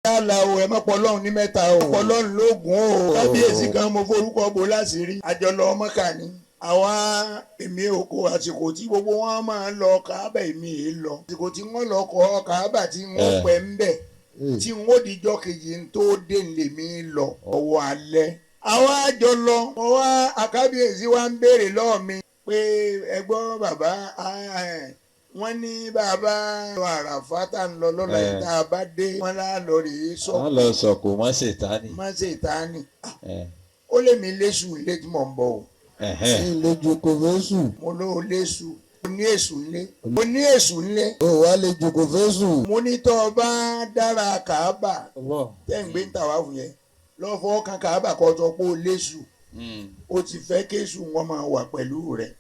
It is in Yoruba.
yálà o ẹ má pọ̀ Ọlọ́run ní mẹ́ta o pọ̀ Ọlọ́run lóògùn o kábíyèsí kan mo forúkọ bò láṣìírí àjọlọ Mọ́kà ni àwa èmi òkò àsìkò tí gbogbo wọn máa ń lọ Káàbà èmi èé lọ àsìkò tí wọ́n lọ kọ́ Káàbà tí wọ́n pẹ́ ń bẹ̀ tí wọ́n dijọ́ kejì tó dé lèmi lọ ọwọ́ alẹ́ àwa àjọlọ ọwọ́ àkábíyèsí wa ń béèrè lọ́ọ̀ mi pé ẹgbọ́n bàbá wọ́n ní bàbá àràfá tá ń lọ lọ́la yìí tá a bá dé wọ́n lá lọ rèé sọ. wọ́n lọ sọ̀kò mọ́ ṣètánì. mọ́ ṣètánì. ó lè mi léṣù ilé tí mò ń bọ̀ o. ilé joko fésù. mo ló léṣù. mo ní èṣù ńlé. mo ní èṣù ńlé. o wá lè joko fésù. mo ní tọ́ ọ bá dára Káàbà. tẹ́ ń gbé ń tàwa fún yẹn. lọ́ fọ́ kan Káàbà kọ́ tọ́ pé o léṣù. o ti fẹ́ kéṣù wọn máa wà pẹ̀lú rẹ̀.